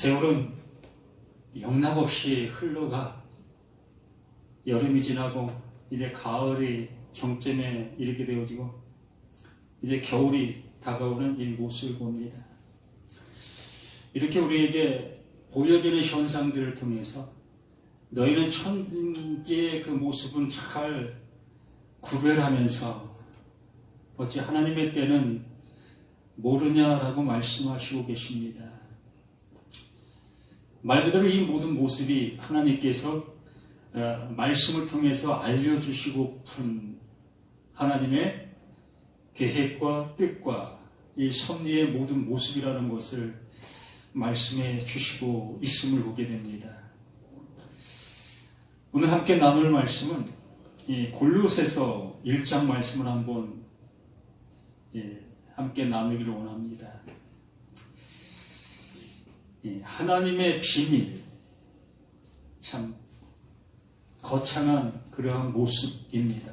세월은 영락없이 흘러가 여름이 지나고 이제 가을이 정점에 이르게 되어지고 이제 겨울이 다가오는 이 모습을 봅니다. 이렇게 우리에게 보여지는 현상들을 통해서 너희는 천지의 그 모습은 잘 구별하면서 어찌 하나님의 때는 모르냐라고 말씀하시고 계십니다. 말 그대로 이 모든 모습이 하나님께서 말씀을 통해서 알려주시고픈 하나님의 계획과 뜻과 이 섭리의 모든 모습이라는 것을 말씀해 주시고 있음을 보게 됩니다. 오늘 함께 나눌 말씀은 이 골로새서 1장 말씀을 한번 함께 나누기를 원합니다. 하나님의 비밀, 참 거창한 그러한 모습입니다.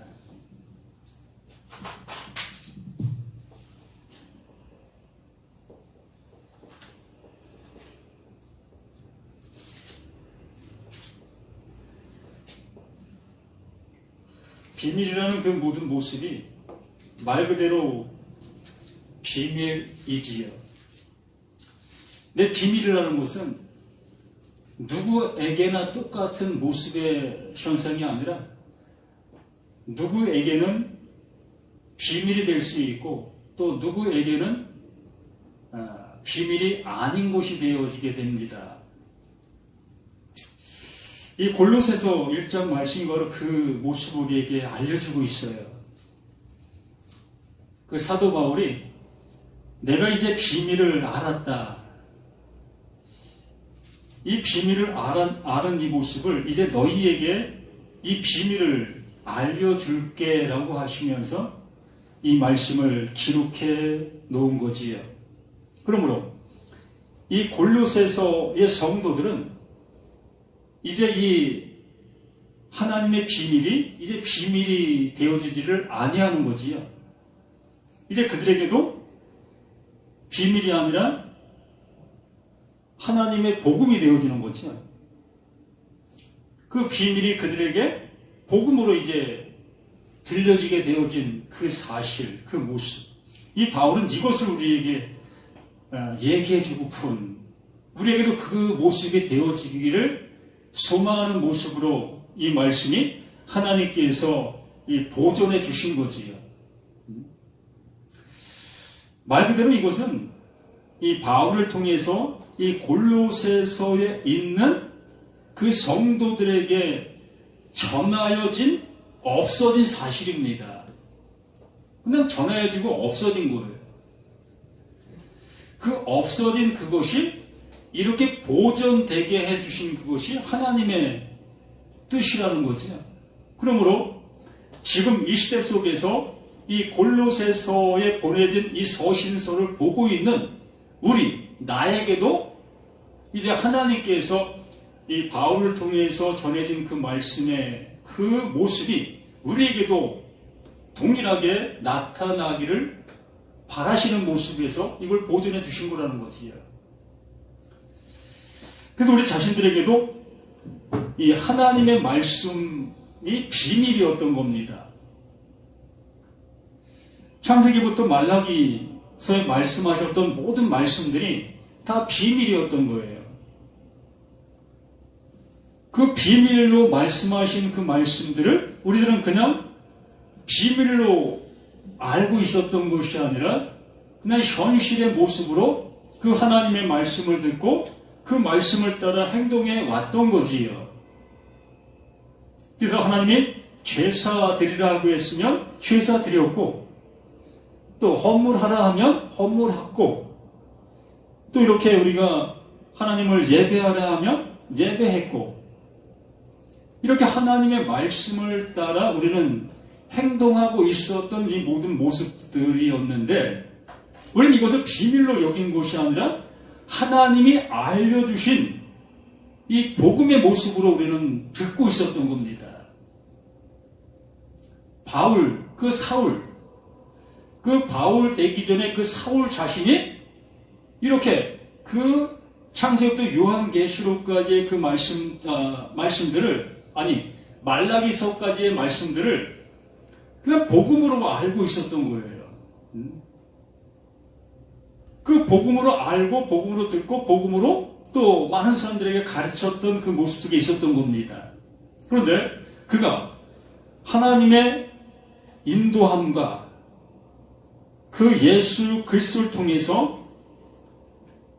비밀이라는 그 모든 모습이 말 그대로 비밀이지요. 내 비밀이라는 것은 누구에게나 똑같은 모습의 현상이 아니라 누구에게는 비밀이 될 수 있고 또 누구에게는 비밀이 아닌 것이 되어지게 됩니다. 이 골로새서 1장 말씀이 바로 그 모습을 우리에게 알려주고 있어요. 그 사도 바울이 내가 이제 비밀을 알았다. 이 비밀을 아는 이 모습을 이제 너희에게 이 비밀을 알려줄게 라고 하시면서 이 말씀을 기록해 놓은 거지요. 그러므로 이 골로새서의 성도들은 이제 이 하나님의 비밀이 이제 비밀이 되어지지를 아니하는 거지요. 이제 그들에게도 비밀이 아니라 하나님의 복음이 되어지는 거죠. 그 비밀이 그들에게 복음으로 이제 들려지게 되어진 그 사실, 그 모습. 이 바울은 이것을 우리에게 얘기해주고픈 우리에게도 그 모습이 되어지기를 소망하는 모습으로 이 말씀이 하나님께서 이 보존해 주신 거지요. 말 그대로 이것은 이 바울을 통해서 이 골로새서에 있는 그 성도들에게 전하여진 없어진 사실입니다. 그냥 전하여지고 없어진 거예요. 그 없어진 그것이 이렇게 보존되게 해주신 그것이 하나님의 뜻이라는 거죠. 그러므로 지금 이 시대 속에서 이 골로새서에 보내진 이 서신서를 보고 있는 나에게도 이제 하나님께서 이 바울을 통해서 전해진 그 말씀의 그 모습이 우리에게도 동일하게 나타나기를 바라시는 모습에서 이걸 보존해 주신 거라는 거지요. 그래서 우리 자신들에게도 이 하나님의 말씀이 비밀이었던 겁니다. 창세기부터 말라기서에 말씀하셨던 모든 말씀들이 다 비밀이었던 거예요. 그 비밀로 말씀하신 그 말씀들을 우리들은 그냥 비밀로 알고 있었던 것이 아니라 그냥 현실의 모습으로 그 하나님의 말씀을 듣고 그 말씀을 따라 행동해 왔던 거지요. 그래서 하나님이 제사 드리라고 했으면 제사 드렸고 또 헌물하라 하면 헌물했고 또 이렇게 우리가 하나님을 예배하라 하면 예배했고 이렇게 하나님의 말씀을 따라 우리는 행동하고 있었던 이 모든 모습들이었는데 우리는 이것을 비밀로 여긴 것이 아니라 하나님이 알려주신 이 복음의 모습으로 우리는 듣고 있었던 겁니다. 바울, 그 바울 되기 전에 그 사울 자신이 이렇게 그 창세기부터 요한계시록까지의 그 말씀들을, 아니 말라기서까지의 말씀들을 그냥 복음으로 알고 있었던 거예요. 그 복음으로 알고 복음으로 듣고 복음으로 또 많은 사람들에게 가르쳤던 그 모습 속에 있었던 겁니다. 그런데 그가 하나님의 인도함과 그 예수 그리스도를 통해서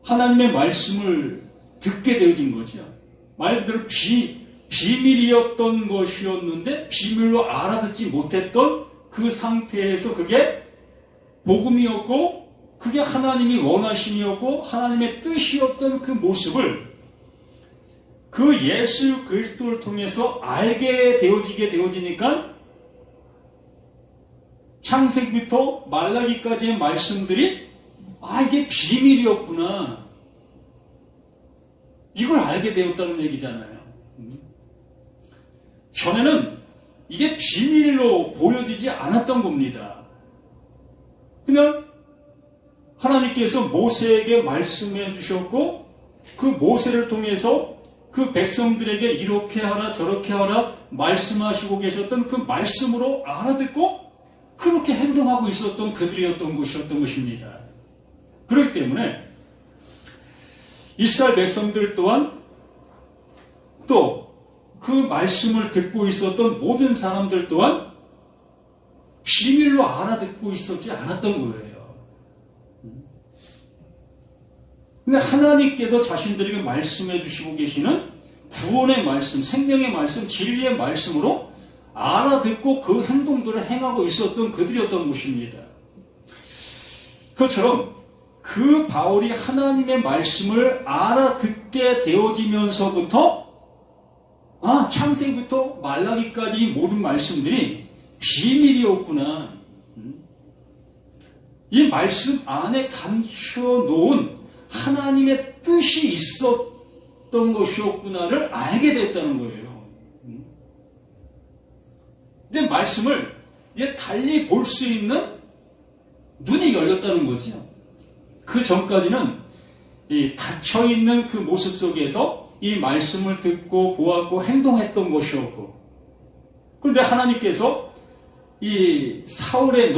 하나님의 말씀을 듣게 되어진 거죠. 말 그대로 비밀이었던 것이었는데 비밀로 알아듣지 못했던 그 상태에서 그게 복음이었고 그게 하나님이 원하심이었고 하나님의 뜻이었던 그 모습을 그 예수 그리스도를 통해서 알게 되어지니까 창세기부터 말라기까지의 말씀들이 이게 비밀이었구나. 이걸 알게 되었다는 얘기잖아요. 전에는 이게 비밀로 보여지지 않았던 겁니다. 그냥 하나님께서 모세에게 말씀해 주셨고 그 모세를 통해서 그 백성들에게 이렇게 하라 저렇게 하라 말씀하시고 계셨던 그 말씀으로 알아듣고 그렇게 행동하고 있었던 그들이었던 것입니다. 그렇기 때문에 이스라엘 백성들 또한 또 그 말씀을 듣고 있었던 모든 사람들 또한 비밀로 알아듣고 있었지 않았던 거예요. 근데 하나님께서 자신들에게 말씀해 주시고 계시는 구원의 말씀, 생명의 말씀, 진리의 말씀으로 알아듣고 그 행동들을 행하고 있었던 그들이었던 것입니다. 그것처럼 그 바울이 하나님의 말씀을 알아듣게 되어지면서부터 창세기부터 말라기까지 이 모든 말씀들이 비밀이었구나. 이 말씀 안에 감춰놓은 하나님의 뜻이 있었던 것이었구나를 알게 됐다는 거예요. 근데 말씀을 이제 달리 볼 수 있는 눈이 열렸다는 거죠. 그 전까지는 이 닫혀있는 그 모습 속에서 이 말씀을 듣고 보았고 행동했던 것이었고, 그런데 하나님께서 이 사울의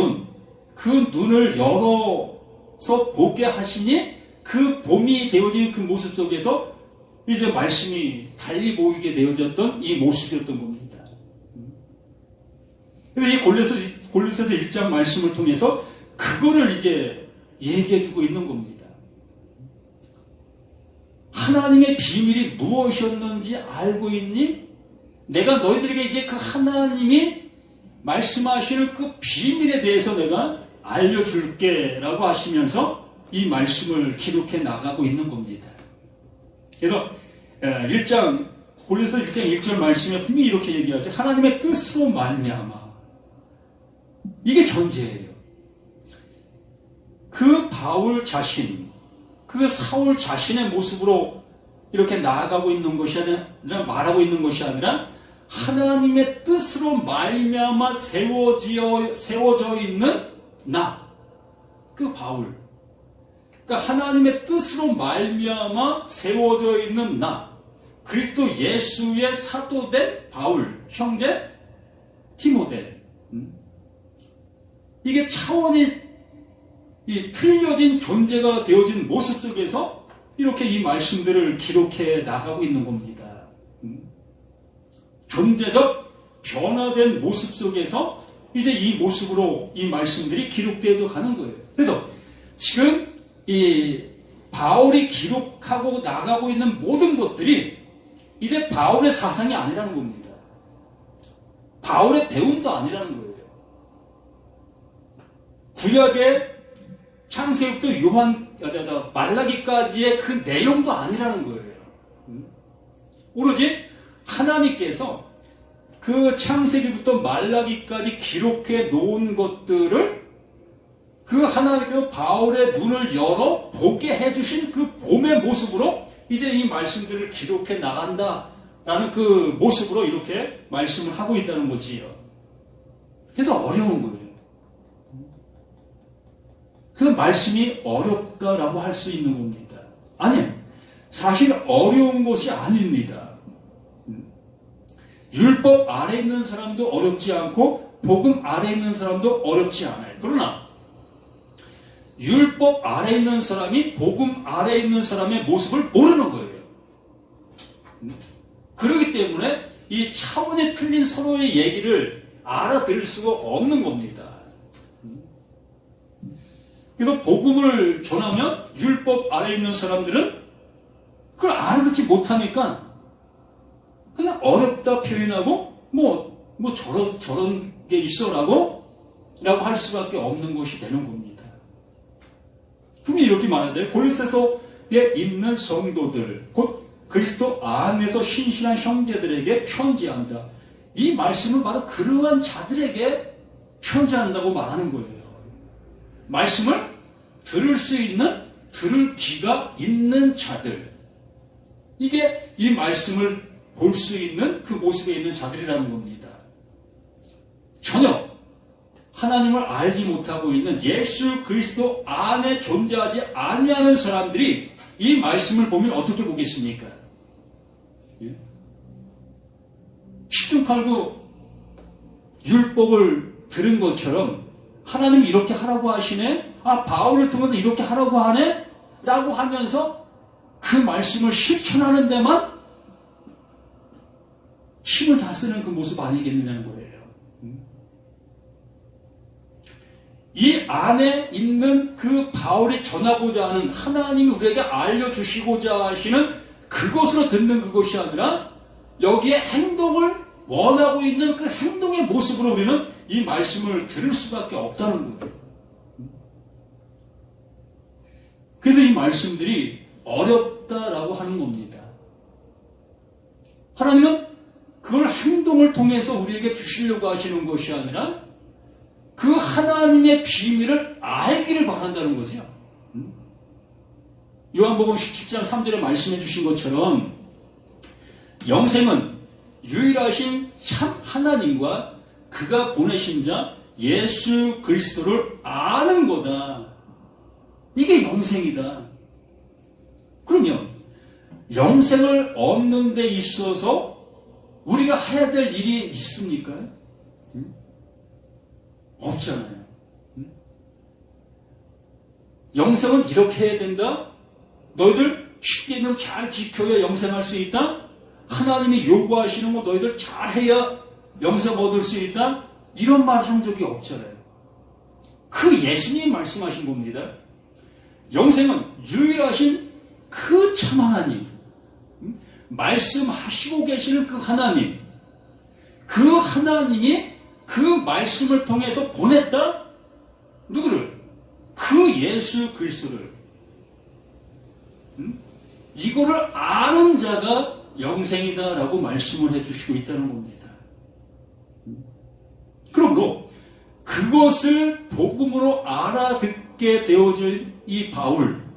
그 눈을 열어서 보게 하시니 그 봄이 되어진 그 모습 속에서 이제 말씀이 달리 보이게 되어졌던 이 모습이었던 겁니다. 근데 이 골로새서 1장 말씀을 통해서 그거를 이제 얘기해주고 있는 겁니다. 하나님의 비밀이 무엇이었는지 알고 있니? 내가 너희들에게 이제 그 하나님이 말씀하시는 그 비밀에 대해서 내가 알려줄게 라고 하시면서 이 말씀을 기록해 나가고 있는 겁니다. 그래서 골로새 1장 1절 말씀에 분명히 이렇게 얘기하죠. 하나님의 뜻으로 말미암아. 이게 전제예요. 그 바울 자신, 그 사울 자신의 모습으로 이렇게 나아가고 있는 것이 아니라, 말하고 있는 것이 아니라 하나님의 뜻으로 말미암아 세워져 있는 나, 그 바울. 그러니까 하나님의 뜻으로 말미암아 세워져 있는 나, 그리스도 예수의 사도된 바울, 형제 디모데. 이게 차원이 틀려진 존재가 되어진 모습 속에서 이렇게 이 말씀들을 기록해 나가고 있는 겁니다. 존재적 변화된 모습 속에서 이제 이 모습으로 이 말씀들이 기록되어 가는 거예요. 그래서 지금 이 바울이 기록하고 나가고 있는 모든 것들이 이제 바울의 사상이 아니라는 겁니다. 바울의 배움도 아니라는 거예요. 구약의 창세기부터 말라기까지의 그 내용도 아니라는 거예요. 오로지 하나님께서 그 창세기부터 말라기까지 기록해 놓은 것들을 그 하나님께서 바울의 눈을 열어 보게 해주신 그 봄의 모습으로 이제 이 말씀들을 기록해 나간다라는 그 모습으로 이렇게 말씀을 하고 있다는 거지요. 그래서 어려운 거예요. 그 말씀이 어렵다라고 할 수 있는 겁니다. 아니요. 사실 어려운 것이 아닙니다. 율법 아래 있는 사람도 어렵지 않고 복음 아래 있는 사람도 어렵지 않아요. 그러나 율법 아래 있는 사람이 복음 아래 있는 사람의 모습을 모르는 거예요. 그렇기 때문에 이 차원이 틀린 서로의 얘기를 알아들을 수가 없는 겁니다. 그래서 복음을 전하면 율법 아래 있는 사람들은 그걸 알아듣지 못하니까 그냥 어렵다 표현하고 저런 게 있어라고 할 수밖에 없는 것이 되는 겁니다. 그럼 이렇게 말하는데 골로새서에 있는 성도들 곧 그리스도 안에서 신실한 형제들에게 편지한다. 이 말씀을 바로 그러한 자들에게 편지한다고 말하는 거예요. 말씀을 들을 수 있는 들을 귀가 있는 자들. 이게 이 말씀을 볼 수 있는 그 모습에 있는 자들이라는 겁니다. 전혀 하나님을 알지 못하고 있는 예수 그리스도 안에 존재하지 아니하는 사람들이 이 말씀을 보면 어떻게 보겠습니까? 십중팔구 율법을 들은 것처럼 하나님이 이렇게 하라고 하시네? 바울을 통해서 이렇게 하라고 하네? 라고 하면서 그 말씀을 실천하는 데만 힘을 다 쓰는 그 모습 아니겠느냐는 거예요. 이 안에 있는 그 바울이 전하고자 하는 하나님이 우리에게 알려주시고자 하시는 그것으로 듣는 그것이 아니라 여기에 행동을 원하고 있는 그 행동의 모습으로 우리는 이 말씀을 들을 수밖에 없다는 거예요. 그래서 이 말씀들이 어렵다라고 하는 겁니다. 하나님은 그걸 행동을 통해서 우리에게 주시려고 하시는 것이 아니라 그 하나님의 비밀을 알기를 바란다는 거죠. 요한복음 17장 3절에 말씀해 주신 것처럼 영생은 유일하신 참 하나님과 그가 보내신 자 예수 그리스도를 아는 거다. 이게 영생이다. 그러면 영생을 얻는 데 있어서 우리가 해야 될 일이 있습니까? 없잖아요. 영생은 이렇게 해야 된다? 너희들 10계명 잘 지켜야 영생할 수 있다? 하나님이 요구하시는 거 너희들 잘해야 영생 얻을 수 있다? 이런 말 한 적이 없잖아요. 그 예수님이 말씀하신 겁니다. 영생은 유일하신 그 참 하나님, 말씀하시고 계시는 그 하나님, 그 하나님이 그 말씀을 통해서 보냈다? 누구를? 그 예수 그리스도를. 이거를 아는 자가 영생이다라고 말씀을 해주시고 있다는 겁니다. 그러므로 그것을 복음으로 알아듣게 되어진 이 바울,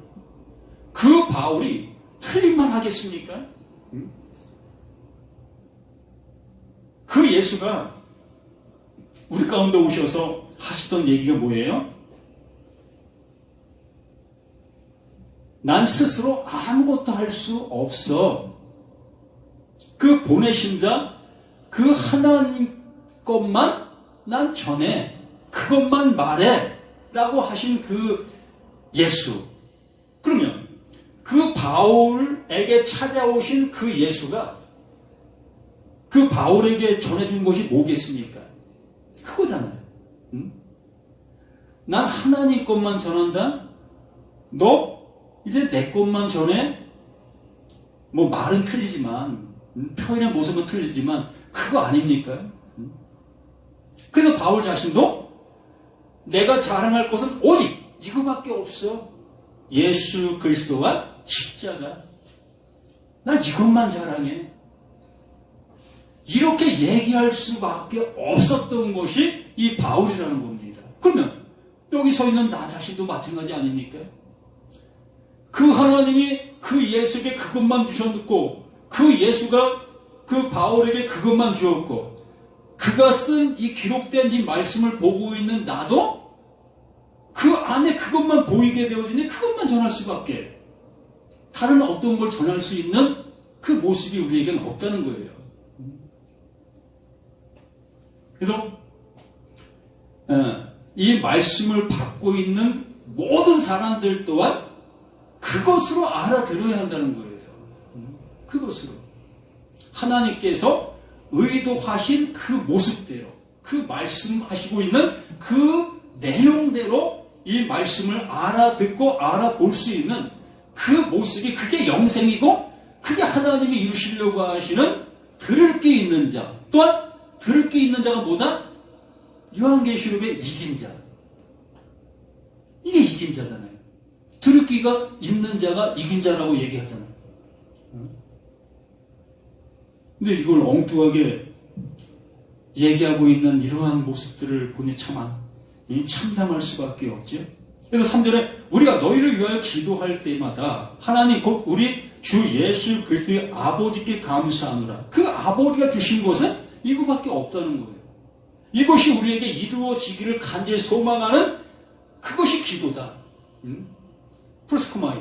그 바울이 틀린 말 하겠습니까? 그 예수가 우리 가운데 오셔서 하시던 얘기가 뭐예요? 난 스스로 아무것도 할 수 없어. 그 보내신 자, 그 하나님 것만 난 전해. 그것만 말해. 라고 하신 그 예수. 그러면 그 바울에게 찾아오신 그 예수가 그 바울에게 전해준 것이 뭐겠습니까? 그거잖아요. 난 하나님 것만 전한다? 너 이제 내 것만 전해? 말은 틀리지만 표현의 모습은 틀리지만 그거 아닙니까? 그래서 바울 자신도 내가 자랑할 것은 오직 이거밖에 없어. 예수 그리스도와 십자가. 난 이것만 자랑해. 이렇게 얘기할 수밖에 없었던 것이 이 바울이라는 겁니다. 그러면 여기 서 있는 나 자신도 마찬가지 아닙니까? 그 하나님이 그 예수에게 그것만 주셨고 그 예수가 그 바울에게 그것만 주었고 그가 쓴 이 기록된 이 말씀을 보고 있는 나도 그 안에 그것만 보이게 되어지니 그것만 전할 수밖에. 다른 어떤 걸 전할 수 있는 그 모습이 우리에게는 없다는 거예요. 그래서 이 말씀을 받고 있는 모든 사람들 또한 그것으로 알아들어야 한다는 거예요. 그것으로 하나님께서 의도하신 그 모습대로, 그 말씀하시고 있는 그 내용대로 이 말씀을 알아듣고 알아볼 수 있는 그 모습이, 그게 영생이고 그게 하나님이 이루시려고 하시는 들을 게 있는 자, 또한 들을 게 있는 자가 뭐다? 요한계시록의 이긴 자. 이게 이긴 자잖아요. 들을 귀가 있는 자가 이긴 자라고 얘기하잖아요. 근데 이걸 엉뚱하게 얘기하고 있는 이러한 모습들을 보니 참담할 수밖에 없죠. 그래서 3절에 우리가 너희를 위하여 기도할 때마다 하나님 곧 우리 주 예수 그리스도의 아버지께 감사하노라. 그 아버지가 주신 것은 이거밖에 없다는 거예요. 이것이 우리에게 이루어지기를 간절히 소망하는 그것이 기도다. 프로스코마이,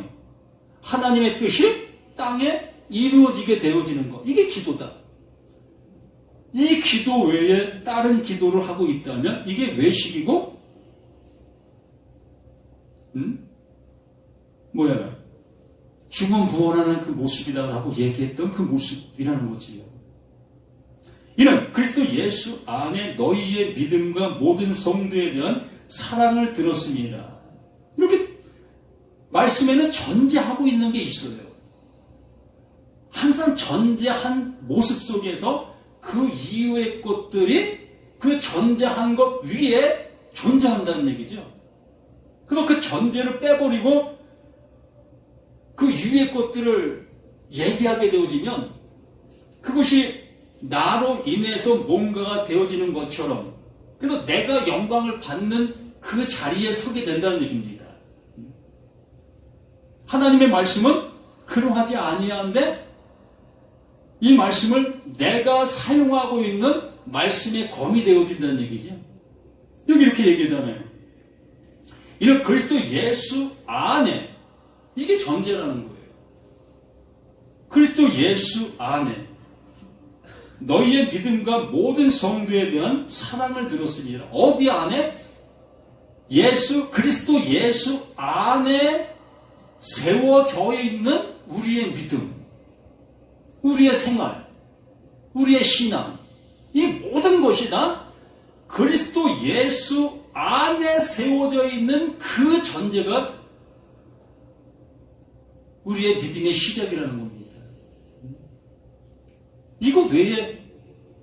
하나님의 뜻이 땅에 이루어지게 되어지는 것, 이게 기도다. 이 기도 외에 다른 기도를 하고 있다면 이게 외식이고 죽음 부활하는 그 모습이다라고 얘기했던 그 모습이라는 거지요. 이는 그리스도 예수 안에 너희의 믿음과 모든 성도에 대한 사랑을 들었습니다. 이렇게 말씀에는 전제하고 있는 게 있어요. 항상 전제한 모습 속에서 그 이후의 것들이 그 전제한 것 위에 존재한다는 얘기죠. 그래서 그 전제를 빼버리고 그 이후의 것들을 얘기하게 되어지면 그것이 나로 인해서 뭔가가 되어지는 것처럼, 그래서 내가 영광을 받는 그 자리에 서게 된다는 얘기입니다. 하나님의 말씀은 그러하지 아니한데 이 말씀을 내가 사용하고 있는 말씀의 검이 되어진다는 얘기죠. 여기 이렇게 얘기하잖아요. 이는 그리스도 예수 안에, 이게 전제라는 거예요. 그리스도 예수 안에 너희의 믿음과 모든 성도에 대한 사랑을 들었으니라. 어디 안에? 그리스도 예수 안에 세워져 있는 우리의 믿음, 우리의 생활, 우리의 신앙, 이 모든 것이 다 그리스도 예수 안에 세워져 있는 그 전제가 우리의 믿음의 시작이라는 겁니다. 이것 외에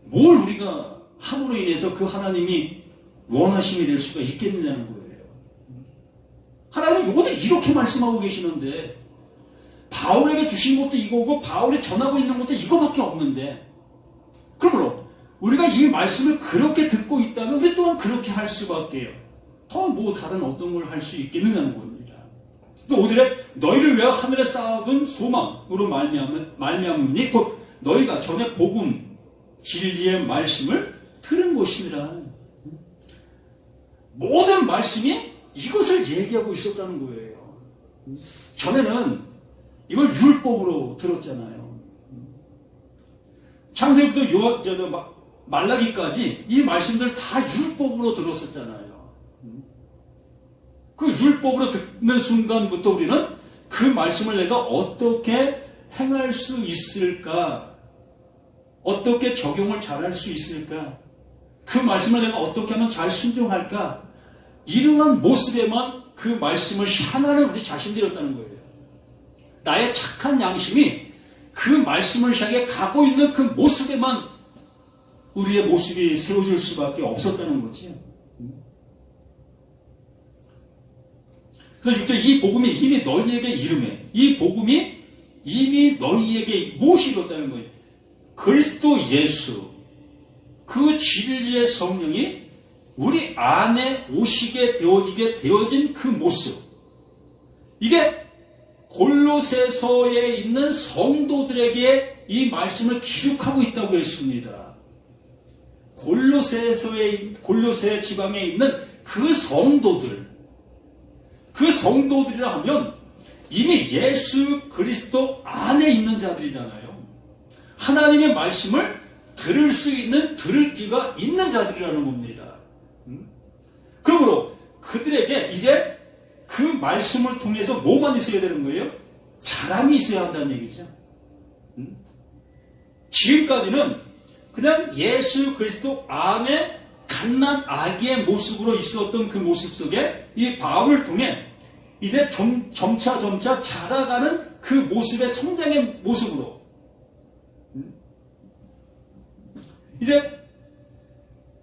뭘 우리가 함으로 인해서 그 하나님이 원하심이 될 수가 있겠느냐는 거예요. 하나님이 어디 이렇게 말씀하고 계시는데, 바울에게 주신 것도 이거고 바울이 전하고 있는 것도 이거밖에 없는데, 그러므로 우리가 이 말씀을 그렇게 듣고 있다면 우리 또한 그렇게 할 수밖에요. 더 뭐 다른 어떤 걸 할 수 있겠느냐는 겁니다. 또 5절에 너희를 위하여 하늘에 쌓아둔 소망으로 말미암으니 곧 너희가 전에 복음 진리의 말씀을 들은 것이니라. 모든 말씀이 이것을 얘기하고 있었다는 거예요. 전에는 이걸 율법으로 들었잖아요. 창세기부터 말라기까지 이 말씀들 다 율법으로 들었었잖아요. 그 율법으로 듣는 순간부터 우리는 그 말씀을 내가 어떻게 행할 수 있을까? 어떻게 적용을 잘할 수 있을까? 그 말씀을 내가 어떻게 하면 잘 순종할까? 이러한 모습에만 그 말씀을 향하는 우리 자신들이었다는 거예요. 나의 착한 양심이 그 말씀을 향해 가고 있는 그 모습에만 우리의 모습이 세워질 수밖에 없었다는 거지. 그래서 6절, 이 복음이 이미 너희에게 이름해. 이 복음이 이미 너희에게 무엇이 이뤘다는 거예요? 그리스도 예수, 그 진리의 성령이 우리 안에 오시게 되어진 그 모습. 이게 골로새서에 있는 성도들에게 이 말씀을 기록하고 있다고 했습니다. 골로새 지방에 있는 그 성도들이라 하면 이미 예수 그리스도 안에 있는 자들이잖아요. 하나님의 말씀을 들을 수 있는 들을 귀가 있는 자들이라는 겁니다. 그러므로 그들에게 이제 그 말씀을 통해서 뭐만 있어야 되는 거예요? 자랑이 있어야 한다는 얘기죠. 지금까지는 그냥 예수 그리스도 안에 갓난 아기의 모습으로 있었던 그 모습 속에 이 바울을 통해 이제 점차 자라가는 그 모습의 성장의 모습으로 이제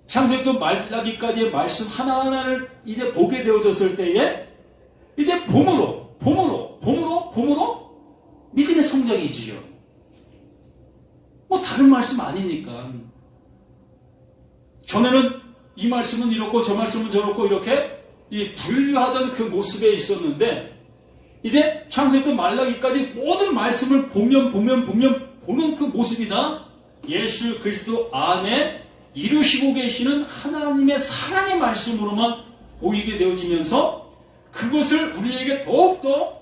창세기부터 말라기까지의 말씀 하나하나를 이제 보게 되어졌을 때에 이제 봄으로 믿음의 성장이지요. 뭐 다른 말씀 아니니까. 전에는 이 말씀은 이렇고 저 말씀은 저렇고 이렇게 이 분류하던 그 모습에 있었는데 이제 창세기부터 말라기까지 모든 말씀을 보면 그 모습이 다 예수 그리스도 안에 이루시고 계시는 하나님의 사랑의 말씀으로만 보이게 되어지면서 그것을 우리에게 더욱더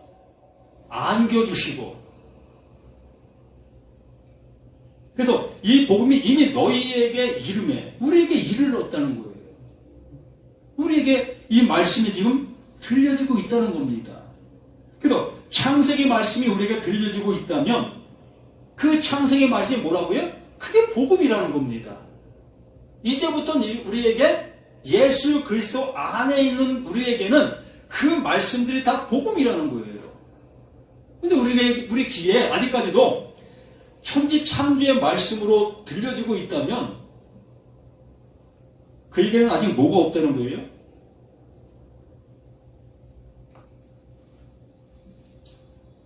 안겨주시고 그래서 이 복음이 이미 너희에게 이름에 우리에게 이르렀다는 거예요. 우리에게 이 말씀이 지금 들려지고 있다는 겁니다. 그래서 창세기 말씀이 우리에게 들려지고 있다면 그 창세기 말씀이 뭐라고요? 그게 복음이라는 겁니다. 이제부터 우리에게 예수 그리스도 안에 있는 우리에게는 그 말씀들이 다 복음이라는 거예요. 근데 우리 귀에 아직까지도 천지 창조의 말씀으로 들려지고 있다면 그에게는 아직 뭐가 없다는 거예요?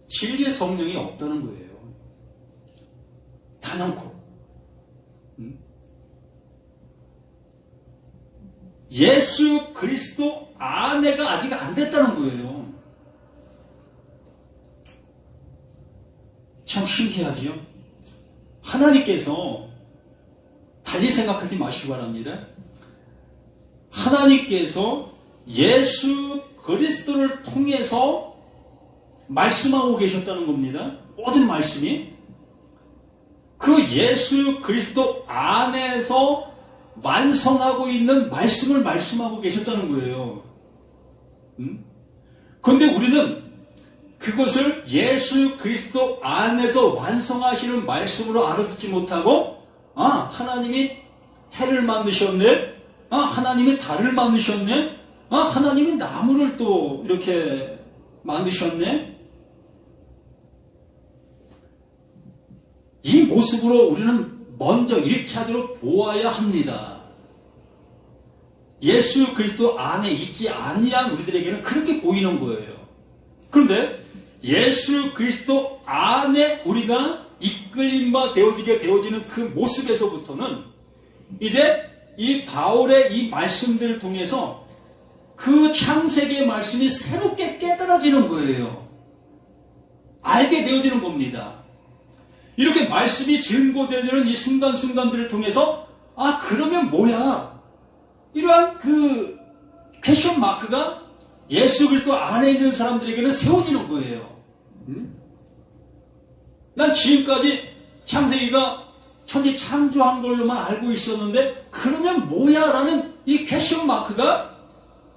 진리의 성령이 없다는 거예요. 단언코. 예수 그리스도 안에가 아직 안 됐다는 거예요. 참 신기하지요? 하나님께서 달리 생각하지 마시기 바랍니다. 하나님께서 예수 그리스도를 통해서 말씀하고 계셨다는 겁니다. 모든 말씀이 그 예수 그리스도 안에서 완성하고 있는 말씀을 말씀하고 계셨다는 거예요. 그런데 우리는 그것을 예수 그리스도 안에서 완성하시는 말씀으로 알아듣지 못하고 하나님이 해를 만드셨네, 하나님이 달을 만드셨네, 하나님이 나무를 또 이렇게 만드셨네. 이 모습으로 우리는 먼저 1차적으로 보아야 합니다. 예수 그리스도 안에 있지 아니한 우리들에게는 그렇게 보이는 거예요. 그런데 예수 그리스도 안에 우리가 이끌림바 되어지게 되어지는 그 모습에서부터는 이제 이 바울의 이 말씀들을 통해서 그 창세기의 말씀이 새롭게 깨달아지는 거예요. 알게 되어지는 겁니다. 이렇게 말씀이 증거되는 이 순간순간들을 통해서 그러면 뭐야? 이러한 그 퀘션 마크가 예수 그리스도 안에 있는 사람들에게는 세워지는 거예요. 난 지금까지 창세기가 천지 창조한 걸로만 알고 있었는데 그러면 뭐야? 라는 이 퀘션 마크가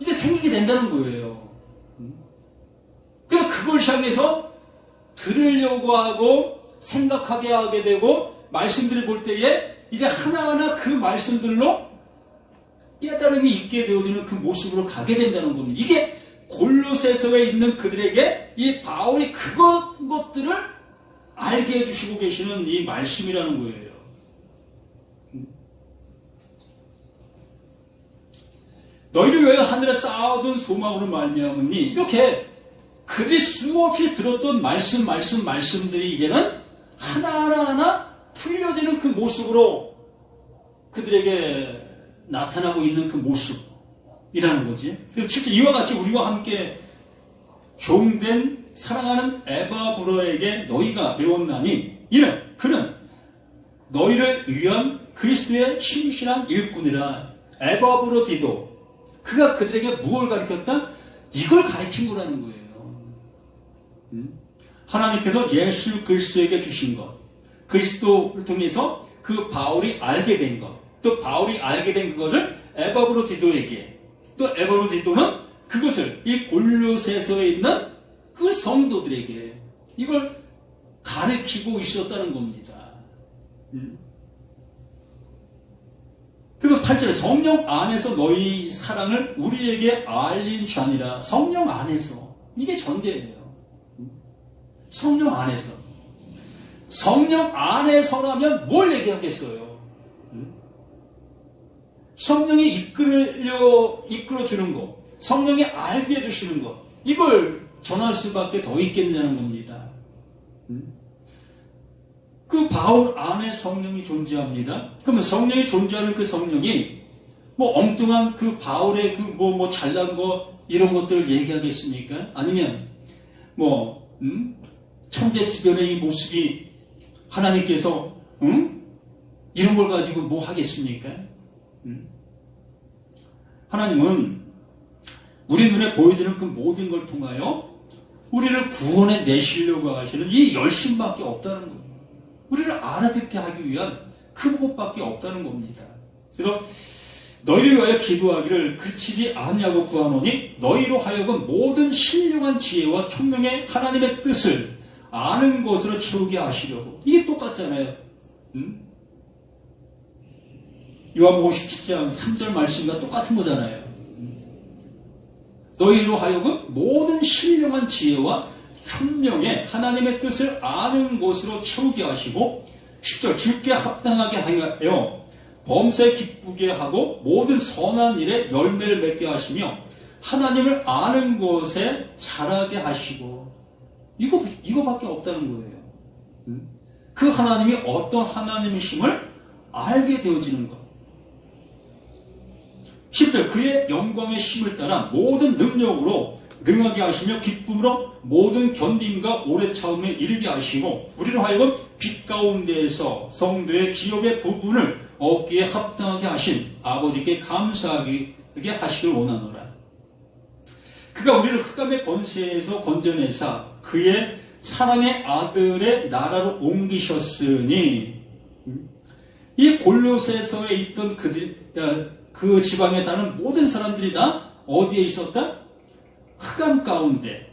이제 생기게 된다는 거예요. 그래서 그걸 향해서 들으려고 하고 생각하게 하게 되고 말씀들을 볼 때에 이제 하나하나 그 말씀들로 깨달음이 있게 되어지는 그 모습으로 가게 된다는 겁니다. 이게 골로새서에 있는 그들에게 이 바울이 그것들을 알게 해주시고 계시는 이 말씀이라는 거예요. 너희를 위하여 하늘에 쌓아둔 소망으로 말미암으니 이렇게 그들이 수없이 들었던 말씀들이 이제는 하나하나 풀려지는 그 모습으로 그들에게 나타나고 있는 그 모습이라는 거지. 그래서 실제 이와 같이 우리와 함께 종된 사랑하는 에바브로에게 너희가 배웠나니 이는 그는 너희를 위한 그리스도의 신실한 일꾼이라. 에바브로 디도 그가 그들에게 무엇을 가르쳤다? 이걸 가르친 거라는 거예요. 하나님께서 예수 그리스도에게 주신 것, 그리스도를 통해서 그 바울이 알게 된 것, 또 바울이 알게 된 그것을 에바브로디도에게, 또 에바브로디도는 그것을 이 골로새서에 있는 그 성도들에게 이걸 가르치고 있었다는 겁니다. 그리고 8절에 성령 안에서 너희 사랑을 우리에게 알린 자니라. 성령 안에서. 이게 전제예요. 성령 안에서. 성령 안에서라면 뭘 얘기하겠어요? 성령이 이끌어주는 것, 성령이 알게 해주시는 것, 이걸 전할 수밖에 더 있겠느냐는 겁니다. 그 바울 안에 성령이 존재합니다. 그러면 성령이 존재하는 그 성령이 뭐 엉뚱한 그 바울의 그 뭐 잘난 거 이런 것들을 얘기하겠습니까? 아니면 뭐 천재 지변의 이 모습이 하나님께서 이런 걸 가지고 뭐 하겠습니까? 하나님은 우리 눈에 보여지는 그 모든 걸 통하여 우리를 구원해 내시려고 하시는 이 열심밖에 없다는 겁니다. 우리를 알아듣게 하기 위한 그것밖에 없다는 겁니다. 그래서 너희를 위하여 기도하기를 그치지 아니하고 구하노니 너희로 하여금 모든 신령한 지혜와 총명의 하나님의 뜻을 아는 것으로 채우게 하시려고. 이게 똑같잖아요. 요한복음 17장 3절 말씀과 똑같은 거잖아요. 너희로 하여금 모든 신령한 지혜와 총명의 하나님의 뜻을 아는 것으로 채우게 하시고 10절 주께 합당하게 하여 범사에 기쁘게 하고 모든 선한 일에 열매를 맺게 하시며 하나님을 아는 것에 자라게 하시고. 이거밖에 없다는 거예요. 그 하나님이 어떤 하나님이심을 알게 되어지는 것. 10절 그의 영광의 심을 따라 모든 능력으로 능하게 하시며 기쁨으로 모든 견딤과 오래 참음에 이르게 하시고 우리를 하여금 빛 가운데에서 성도의 기업의 부분을 얻기에 합당하게 하신 아버지께 감사하게 하시길 원하노라. 그가 우리를 흑암의 권세에서 건져내사 그의 사랑의 아들의 나라로 옮기셨으니. 이 골로새서에 있던 그 지방에 사는 모든 사람들이 다 어디에 있었다? 흑암 가운데.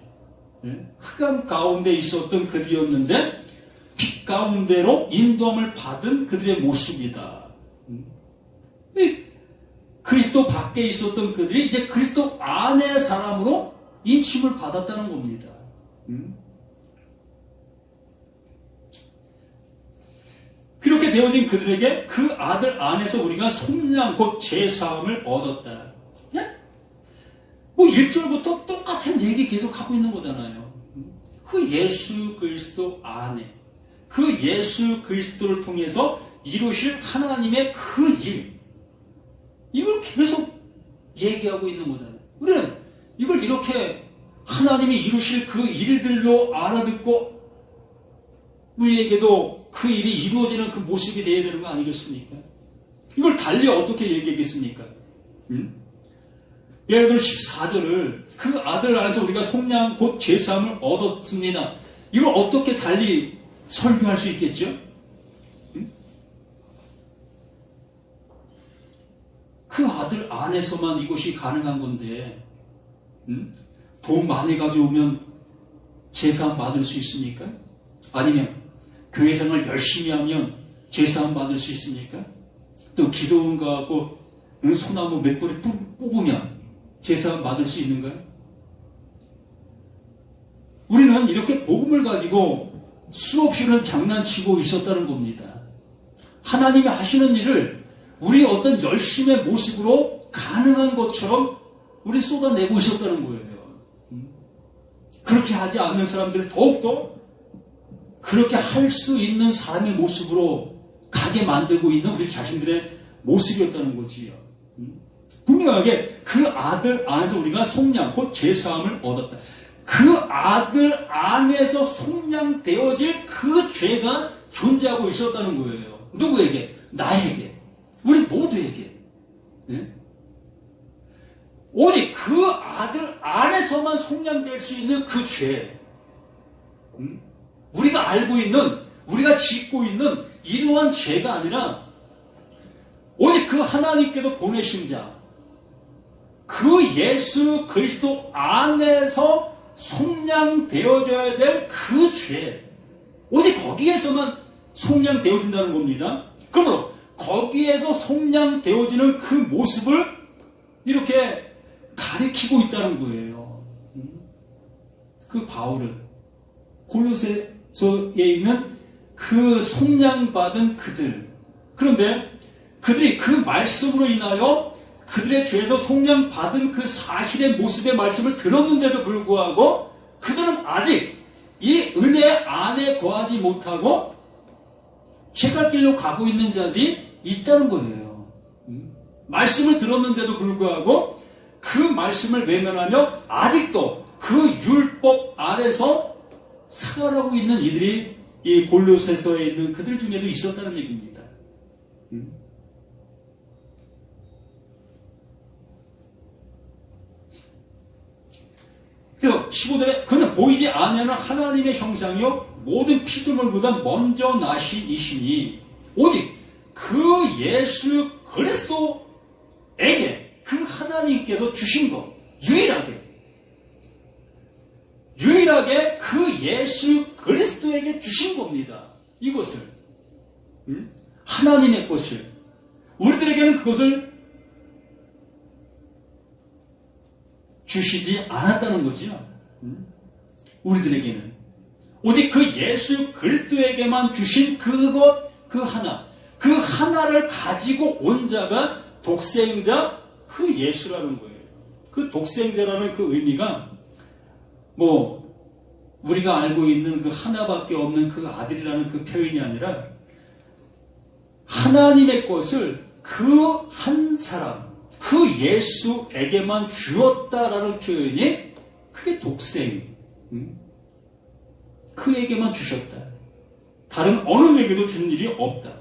흑암 가운데 있었던 그들이었는데 빛 가운데로 인도함을 받은 그들의 모습이다. 그리스도 밖에 있었던 그들이 이제 그리스도 안의 사람으로 인침을 받았다는 겁니다. 그렇게 되어진 그들에게 그 아들 안에서 우리가 속량 곧 제사함을 얻었다. 뭐 1절부터 똑같은 얘기 계속 하고 있는 거잖아요. 그 예수 그리스도 안에, 그 예수 그리스도를 통해서 이루실 하나님의 그 일, 이걸 계속 얘기하고 있는 거잖아요. 우리는 이걸 이렇게 하나님이 이루실 그 일들로 알아듣고 우리에게도 그 일이 이루어지는 그 모습이 되어야 되는 거 아니겠습니까? 이걸 달리 어떻게 얘기하겠습니까? 예를 들어 14절을 그 아들 안에서 우리가 속량 곧 제사함을 얻었습니다. 이걸 어떻게 달리 설교할 수 있겠죠? 그 아들 안에서만 이것이 가능한 건데 돈 많이 가져오면 제사함 받을 수 있습니까? 아니면 교회 생활 열심히 하면 제사함 받을 수 있습니까? 또 기도원 가고 소나무 몇 뿌리 뽑으면 제사함 받을 수 있는가요? 우리는 이렇게 복음을 가지고 수없이는 장난치고 있었다는 겁니다. 하나님이 하시는 일을 우리 어떤 열심의 모습으로 가능한 것처럼 우리 쏟아내고 있었다는 거예요. 그렇게 하지 않는 사람들을 더욱더 그렇게 할 수 있는 사람의 모습으로 가게 만들고 있는 우리 자신들의 모습이었다는 거지요. 분명하게 그 아들 안에서 우리가 속량 곧 제사함을 얻었다. 그 아들 안에서 속량되어질 그 죄가 존재하고 있었다는 거예요. 누구에게? 나에게. 우리 모두에게. 네? 오직 그 아들 안에서만 속량될 수 있는 그 죄. 우리가 알고 있는, 우리가 짓고 있는 이러한 죄가 아니라 오직 그 하나님께도 보내신 자, 그 예수 그리스도 안에서 속량되어져야 될 그 죄, 오직 거기에서만 속량되어진다는 겁니다. 그러므로 거기에서 속량되어지는 그 모습을 이렇게 가리키고 있다는 거예요. 그 바울은 골로새서에 있는 그 속량받은 그들, 그런데 그들이 그 말씀으로 인하여 그들의 죄에서 속량받은 그 사실의 모습의 말씀을 들었는데도 불구하고 그들은 아직 이 은혜 안에 거하지 못하고 죄갈 길로 가고 있는 자들이 있다는 거예요. 말씀을 들었는데도 불구하고 그 말씀을 외면하며 아직도 그 율법 아래서 살아가고 있는 이들이 이 골로새서에 있는 그들 중에도 있었다는 얘기입니다. 그래서 15절에 그는 보이지 아니하는 하나님의 형상이요 모든 피조물보다 먼저 나신 이시니 오직 그 예수 그리스도에게 그 하나님께서 주신 것, 유일하게 그 예수 그리스도에게 주신 겁니다. 이것을 하나님의 것을 우리들에게는 그것을 주시지 않았다는 거죠. 우리들에게는 오직 그 예수 그리스도에게만 주신 그것, 그 하나를 가지고 온 자가 독생자 그 예수라는 거예요. 그 독생자라는 그 의미가 우리가 알고 있는 그 하나밖에 없는 그 아들이라는 그 표현이 아니라 하나님의 것을 그 한 사람, 그 예수에게만 주었다라는 표현이 그게 독생, 그에게만 주셨다. 다른 어느 누구에게도 준 일이 없다.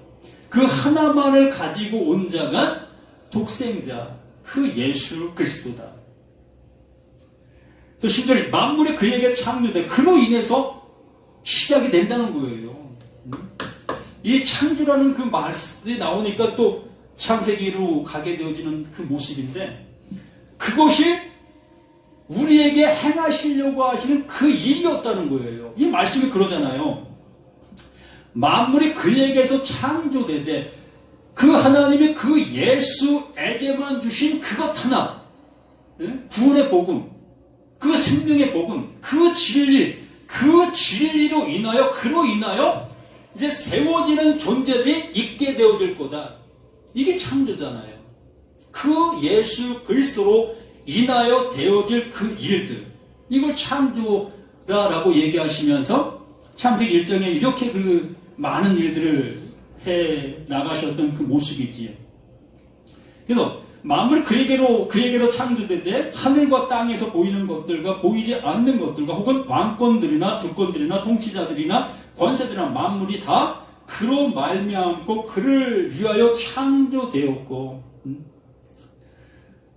그 하나만을 가지고 온 자가 독생자, 그 예수 그리스도다. 그래서 10절에 만물이 그에게 창조돼 그로 인해서 시작이 된다는 거예요. 이 창조라는 그 말씀이 나오니까 또 창세기로 가게 되어지는 그 모습인데 그것이 우리에게 행하시려고 하시는 그 일이었다는 거예요. 이 말씀이 그러잖아요. 만물이 그에게서 창조되되 그 하나님이 그 예수에게만 주신 그것 하나, 구원의 복음, 그 생명의 복음, 그 진리로 인하여 그로 인하여 이제 세워지는 존재들이 있게 되어질 거다. 이게 창조잖아요. 그 예수 그리스도로 인하여 되어질 그 일들, 이걸 창조다라고 얘기하시면서 창세기 1장에 이렇게 그 많은 일들을 해 나가셨던 그 모습이지요. 그래서 만물이 그에게로 창조되되 하늘과 땅에서 보이는 것들과 보이지 않는 것들과 혹은 왕권들이나 주권들이나 통치자들이나 권세들이나 만물이 다 그로 말미암고 그를 위하여 창조되었고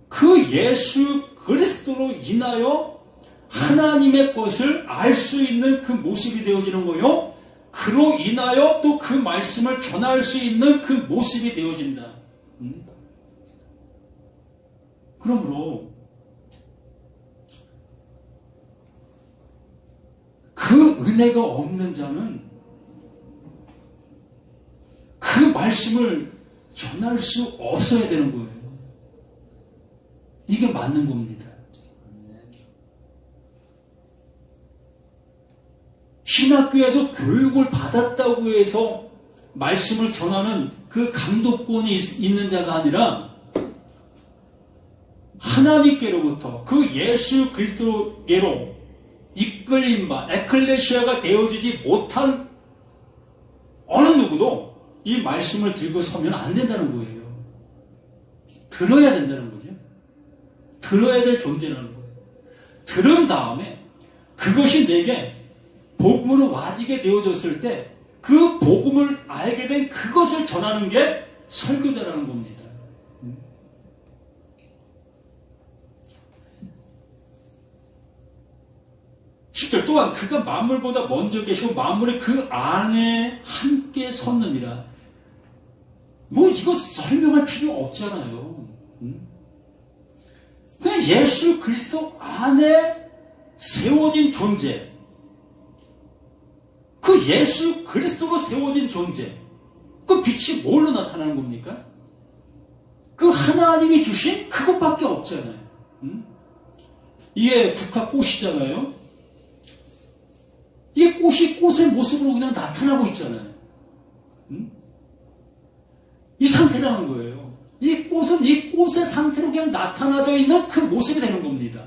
그 예수 그리스도로 인하여 하나님의 것을 알 수 있는 그 모습이 되어지는 거요. 그로 인하여 또 그 말씀을 전할 수 있는 그 모습이 되어진다. 그러므로 그 은혜가 없는 자는 그 말씀을 전할 수 없어야 되는 거예요. 이게 맞는 겁니다. 신학교에서 교육을 받았다고 해서 말씀을 전하는 그 감독권이 있는 자가 아니라 하나님께로부터 그 예수 그리스도께로 이끌린 바 에클레시아가 되어지지 못한 어느 누구도 이 말씀을 들고 서면 안 된다는 거예요. 들어야 된다는 거죠. 들어야 될 존재라는 거예요. 들은 다음에 그것이 내게 복음으로 와지게 되어졌을 때 그 복음을 알게 된 그것을 전하는 게 설교자라는 겁니다. 10절 또한 그가 만물보다 먼저 계시고 만물이 그 안에 함께 섰느니라. 뭐 이거 설명할 필요 없잖아요. 그냥 예수 그리스도 안에 세워진 존재, 그 예수 그리스도로 세워진 존재, 그 빛이 뭘로 나타나는 겁니까? 그 하나님이 주신 그것밖에 없잖아요. 이게 국화꽃이잖아요. 이게 꽃이 꽃의 모습으로 그냥 나타나고 있잖아요. 이 상태라는 거예요. 이 꽃은 이 꽃의 상태로 그냥 나타나져 있는 그 모습이 되는 겁니다.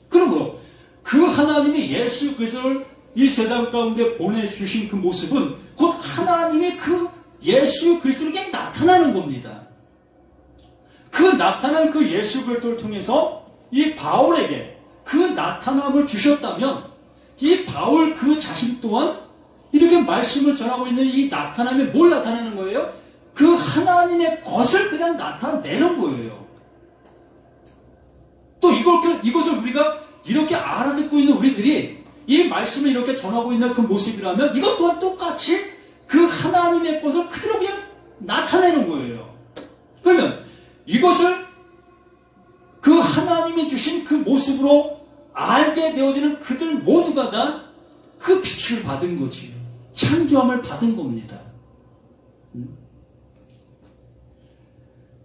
그러므로 그 하나님이 예수 그리스도를 이 세상 가운데 보내주신 그 모습은 곧 하나님의 그 예수 그리스도로 그냥 나타나는 겁니다. 그 나타난 그 예수 그리스도를 통해서 이 바울에게 그 나타남을 주셨다면 이 바울 그 자신 또한 이렇게 말씀을 전하고 있는 이 나타남이 뭘 나타내는 거예요? 그 하나님의 것을 그냥 나타내는 거예요. 또 이것을 우리가 이렇게 알아듣고 있는 우리들이 이 말씀을 이렇게 전하고 있는 그 모습이라면 이것 또한 똑같이 그 하나님의 것을 그대로 그냥 나타내는 거예요. 그러면 이것을 그 하나님이 주신 그 모습으로 알게 되어지는 그들 모두가 다 그 빛을 받은 거지요. 창조함을 받은 겁니다.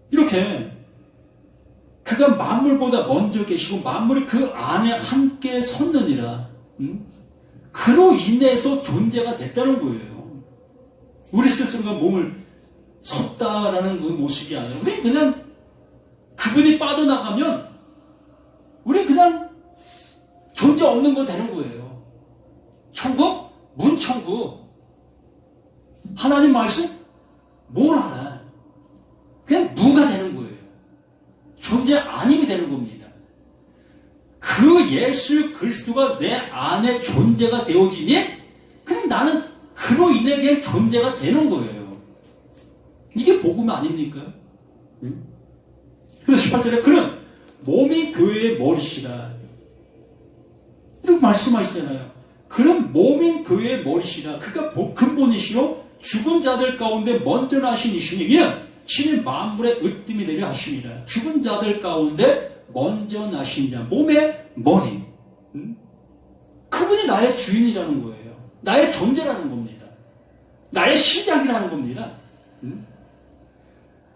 이렇게 그가 만물보다 먼저 계시고 만물이 그 안에 함께 섰느니라. 그로 인해서 존재가 됐다는 거예요. 우리 스스로가 몸을 섰다라는 그 모습이 아니라 우리 그냥 그분이 빠져나가면 우리 그냥 존재 없는 건 되는 거예요. 천국, 문천국, 하나님 말씀 뭘 알아? 그냥 무가 되는 거예요. 존재 아님이 되는 겁니다. 그 예수 그리스도가 내 안에 존재가 되어지니 그냥 나는 그로 인해 그냥 존재가 되는 거예요. 이게 복음 아닙니까? 그래서 18절에 그는 몸이 교회의 머리시라 이렇게 말씀하시잖아요. 그는 몸이 교회의 머리시라. 그가 근본이시로 죽은 자들 가운데 먼저 나신 이시니 이는 친히 만물의 으뜸이 되려 하심이라. 죽은 자들 가운데 먼저 나신 자, 몸의 머리. 그분이 나의 주인이라는 거예요. 나의 존재라는 겁니다. 나의 시작이라는 겁니다.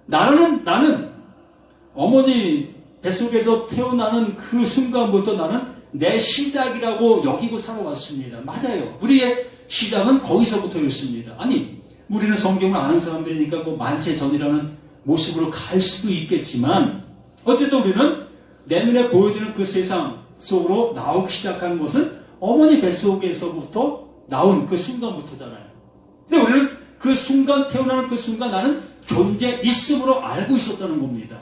나는 어머니 뱃속에서 태어나는 그 순간부터 나는 내 시작이라고 여기고 살아왔습니다. 맞아요. 우리의 시작은 거기서부터였습니다. 아니, 우리는 성경을 아는 사람들이니까 뭐 만세 전이라는 모습으로 갈 수도 있겠지만 어쨌든 우리는 내 눈에 보여지는 그 세상 속으로 나오기 시작한 것은 어머니 뱃속에서부터 나온 그 순간부터잖아요. 근데 우리는 그 순간, 태어나는 그 순간 나는 존재 있음으로 알고 있었다는 겁니다.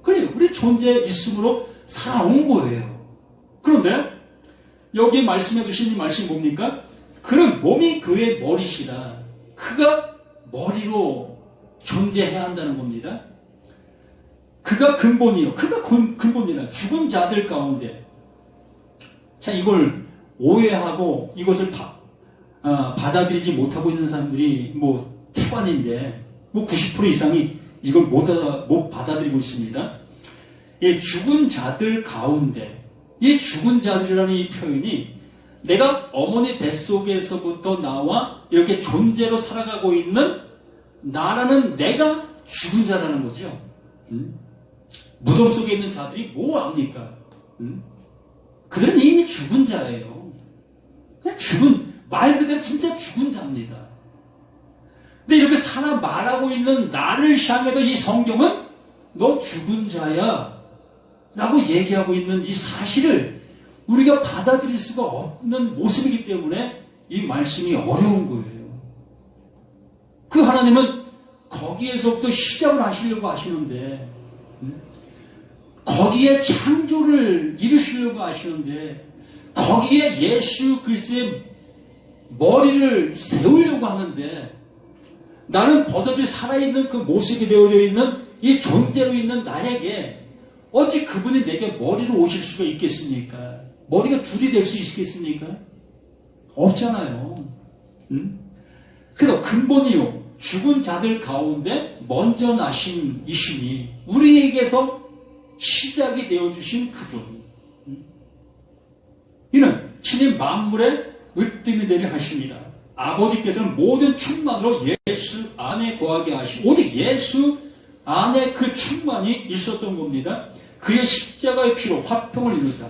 그래요. 우리 존재 있음으로 살아온 거예요. 그런데 여기 말씀해 주신 이 말씀이 뭡니까? 그는 몸이 교회의 머리시라. 그가 머리로 존재해야 한다는 겁니다. 그가 근본이요. 그가 근본이라. 죽은 자들 가운데. 자, 이걸 오해하고 이것을 받아들이지 못하고 있는 사람들이 뭐 태반인데 뭐 90% 이상이 이걸 못 받아들이고 있습니다. 이 죽은 자들 가운데, 이 죽은 자들이라는 이 표현이 내가 어머니 뱃속에서부터 나와 이렇게 존재로 살아가고 있는 나라는 내가 죽은 자라는 거죠. 무덤 속에 있는 자들이 뭐 합니까? 그들은 이미 죽은 자예요. 그냥 말 그대로 진짜 죽은 자입니다. 근데 이렇게 살아 말하고 있는 나를 향해서 이 성경은 너 죽은 자야 라고 얘기하고 있는 이 사실을 우리가 받아들일 수가 없는 모습이기 때문에 이 말씀이 어려운 거예요. 그 하나님은 거기에서부터 시작을 하시려고 하시는데 거기에 창조를 이루시려고 하시는데 거기에 예수 그리스도의 머리를 세우려고 하는데 나는 버젓이 살아있는 그 모습이 되어져 있는 이 존재로 있는 나에게 어찌 그분이 내게 머리로 오실 수가 있겠습니까? 머리가 둘이 될 수 있겠습니까? 없잖아요. 그래서 근본이요, 죽은 자들 가운데 먼저 나신 이신이 우리에게서 시작이 되어주신 그분, 이는 친히 만물의 으뜸이 되려 하십니다. 아버지께서는 모든 충만으로 예수 안에 거하게 하시고, 오직 예수 안에 그 충만이 있었던 겁니다. 그의 십자가의 피로 화평을 이루사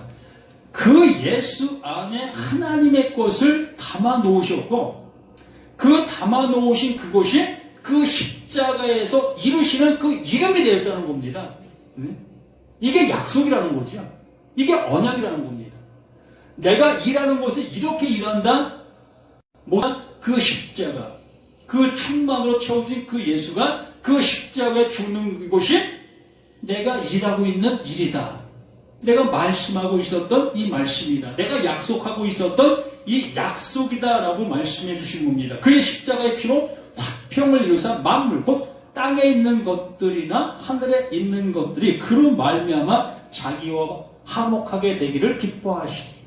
그 예수 안에 하나님의 것을 담아 놓으셨고, 그 담아 놓으신 그것이 그 십자가에서 이루시는 그 이름이 되었다는 겁니다. 이게 약속이라는 거죠. 이게 언약이라는 겁니다. 내가 일하는 것을 이렇게 일한다. 뭐야? 그 십자가, 그 충만으로 채워진 그 예수가 그 십자가에 죽는 것이 내가 일하고 있는 일이다. 내가 말씀하고 있었던 이 말씀이다. 내가 약속하고 있었던 이 약속이다라고 말씀해 주신 겁니다. 그의 십자가의 피로 화평을 이루사 만물, 곧 땅에 있는 것들이나 하늘에 있는 것들이 그로 말미암아 자기와 화목하게 되기를 기뻐하시리.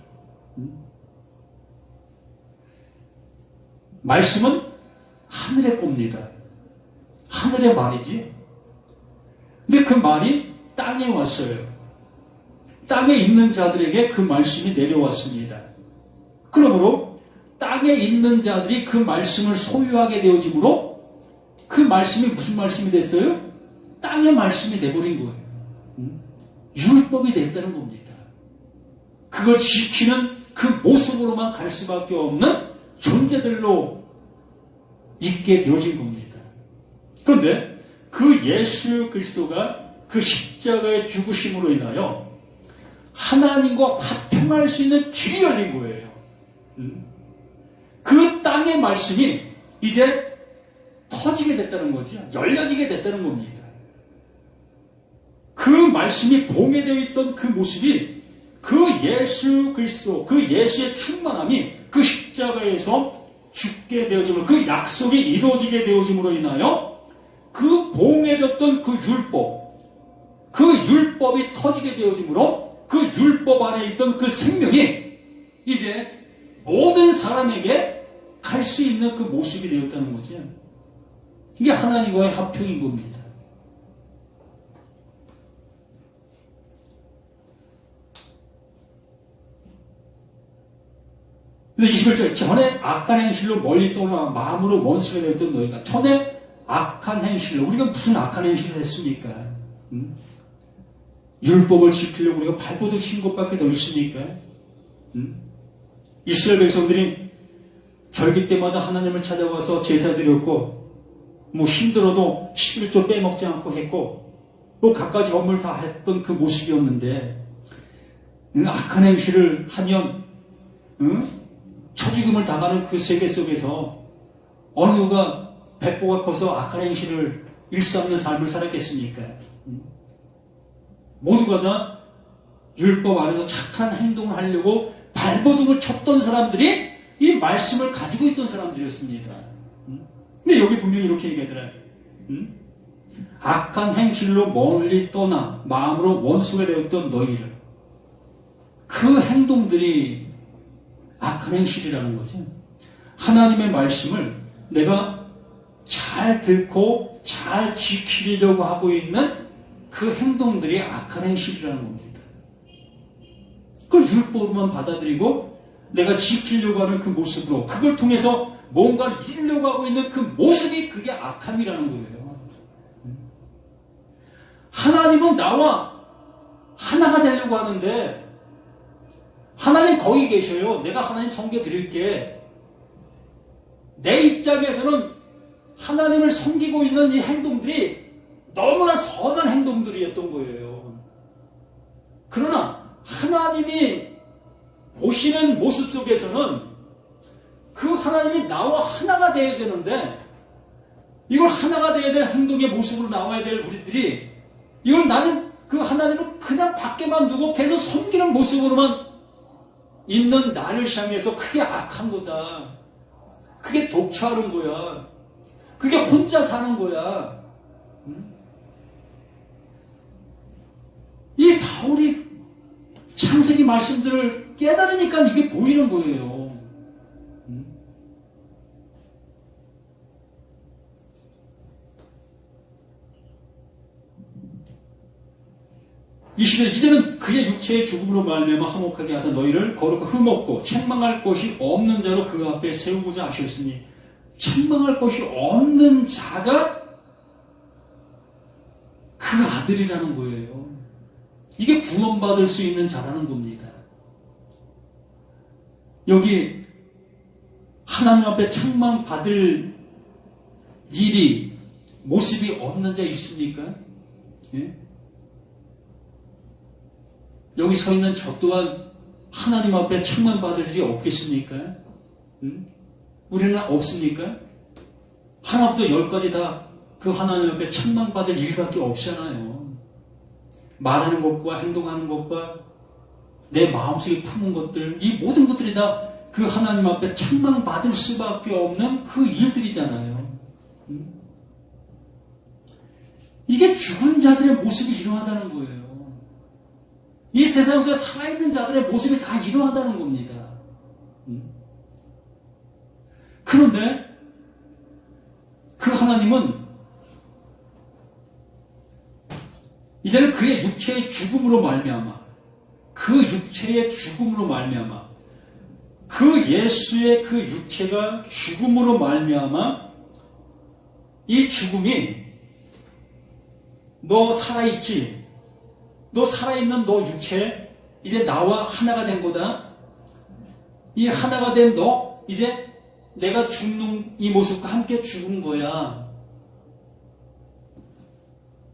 말씀은 하늘의 겁니다. 하늘의 말이지. 근데 그 말이 땅에 왔어요. 땅에 있는 자들에게 그 말씀이 내려왔습니다. 그러므로 땅에 있는 자들이 그 말씀을 소유하게 되어지므로 그 말씀이 무슨 말씀이 됐어요? 땅의 말씀이 돼버린 거예요. 율법이 됐다는 겁니다. 그걸 지키는 그 모습으로만 갈 수밖에 없는 존재들로 있게 되어진 겁니다. 그런데 그 예수 그리스도가 그 십자가의 죽으심으로 인하여 하나님과 화평할 수 있는 길이 열린 거예요. 그 땅의 말씀이 이제 터지게 됐다는 거죠. 열려지게 됐다는 겁니다. 그 말씀이 봉해되어 있던 그 모습이 그 예수 그리스도, 그 예수의 충만함이 그 십자가에서 죽게 되어짐으로, 그 약속이 이루어지게 되어짐으로 인하여 그 봉해졌던 그 율법이 터지게 되어짐으로 그 율법 안에 있던 그 생명이 이제 모든 사람에게 갈 수 있는 그 모습이 되었다는 거죠. 이게 하나님과의 화평인 겁니다. 근데 21절, 전에 악한 행실로 멀리 떠나 마음으로 원수가 되었던 너희가, 전에 악한 행실로, 우리가 무슨 악한 행실을 했습니까? 율법을 지키려고 우리가 발버둥 친 것밖에 더 있습니까? 이스라엘 백성들이 절기 때마다 하나님을 찾아와서 제사 드렸고, 뭐 힘들어도 11조 빼먹지 않고 했고, 뭐 갖가지 업무를 다 했던 그 모습이었는데, 악한 행실을 하면 처죽음을 당하는 그 세계 속에서 어느 누가 배포가 커서 악한 행실을 일삼는 삶을 살았겠습니까? 모두가 다 율법 안에서 착한 행동을 하려고 발버둥을 쳤던 사람들이 이 말씀을 가지고 있던 사람들이었습니다. 근데 여기 분명히 이렇게 얘기하더라. 악한 행실로 멀리 떠나 마음으로 원수가 되었던 너희를. 그 행동들이 악한 행실이라는 거지. 하나님의 말씀을 내가 잘 듣고 잘 지키려고 하고 있는 그 행동들이 악한 행실이라는 겁니다. 그걸 율법으로만 받아들이고 내가 지키려고 하는 그 모습으로, 그걸 통해서 뭔가를 이루려고 하고 있는 그 모습이, 그게 악함이라는 거예요. 하나님은 나와 하나가 되려고 하는데, 하나님 거기 계셔요. 내가 하나님 섬겨드릴게. 내 입장에서는 하나님을 섬기고 있는 이 행동들이 너무나 선한 행동들이었던 거예요. 그러나 하나님이 보시는 모습 속에서는 그 하나님이 나와 하나가 되어야 되는데, 이걸 하나가 되어야 될 행동의 모습으로 나와야 될 우리들이, 이걸 나는 그 하나님을 그냥 밖에만 두고 계속 섬기는 모습으로만 있는 나를 향해서, 그게 악한 거다. 그게 독초하는 거야. 그게 혼자 사는 거야. 이 바울이 창세기 말씀들을 이걸 깨달으니까 이게 보이는 거예요. 이 시대 이제는 그의 육체의 죽음으로 말미암아 화목하게 하사 너희를 거룩하고 흠없고 책망할 것이 없는 자로 그 앞에 세우고자 하셨으니, 책망할 것이 없는 자가 그 아들이라는 거예요. 이게 구원받을 수 있는 자라는 겁니다. 여기 하나님 앞에 책망받을 일이, 모습이 없는 자 있습니까? 예? 여기 서 있는 저 또한 하나님 앞에 책망받을 일이 없겠습니까? 우리는 없습니까? 하나부터 열까지 다 그 하나님 앞에 책망받을 일밖에 없잖아요. 말하는 것과 행동하는 것과 내 마음속에 품은 것들, 이 모든 것들이 다 그 하나님 앞에 책망받을 수밖에 없는 그 일들이잖아요. 이게 죽은 자들의 모습이 이러하다는 거예요. 이 세상에서 살아있는 자들의 모습이 다 이러하다는 겁니다. 그런데 그 하나님은 이제는 그의 육체의 죽음으로 말미암아, 그 육체의 죽음으로 말미암아, 그 예수의 그 육체가 죽음으로 말미암아, 이 죽음이 너 살아있지? 너 살아있는 너 육체, 이제 나와 하나가 된 거다. 이 하나가 된 너, 이제 내가 죽는 이 모습과 함께 죽은 거야.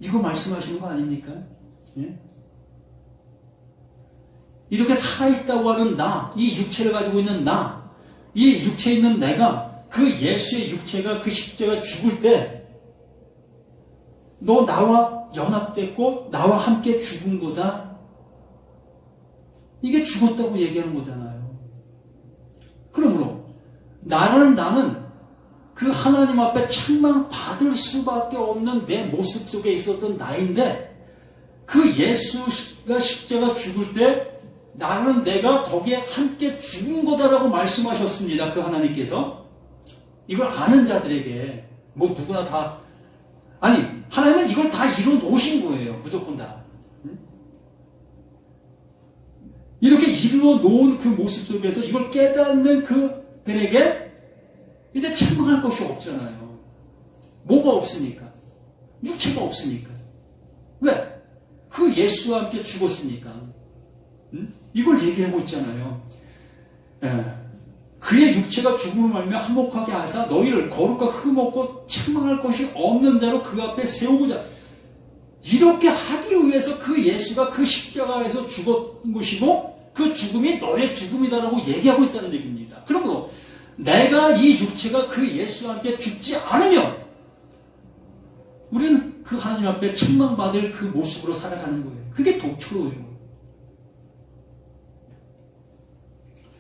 이거 말씀하시는 거 아닙니까? 예? 이렇게 살아있다고 하는 나, 이 육체를 가지고 있는 나, 이 육체에 있는 내가, 그 예수의 육체가 그 십자가 죽을 때, 너 나와 연합됐고 나와 함께 죽은 거다. 이게 죽었다고 얘기하는 거잖아요. 그러므로 나는 그 하나님 앞에 책망받을 수밖에 없는 내 모습 속에 있었던 나인데, 그 예수가 십자가 죽을 때 나는 내가 거기에 함께 죽은 거다라고 말씀하셨습니다. 그 하나님께서. 이걸 아는 자들에게 뭐 누구나 다, 아니 하나님은 이걸 다 이뤄 놓으신 거예요. 무조건 다. 이렇게 이루어 놓은 그 모습 속에서 이걸 깨닫는 그들에게 이제 책망할 것이 없잖아요. 뭐가 없으니까? 육체가 없으니까. 왜? 그 예수와 함께 죽었으니까. 이걸 얘기하고 있잖아요. 예. 그의 육체가 죽음을 말미암아 화목하게 하사 너희를 거룩과 흠없고 책망할 것이 없는 자로 그 앞에 세우고자, 이렇게 하기 위해서 그 예수가 그 십자가에서 죽은 것이고 그 죽음이 너의 죽음이다라고 얘기하고 있다는 얘기입니다. 그러므로 내가 이 육체가 그 예수와 함께 죽지 않으면 우리는 그 하나님 앞에 책망받을 그 모습으로 살아가는 거예요. 그게 독초로워요.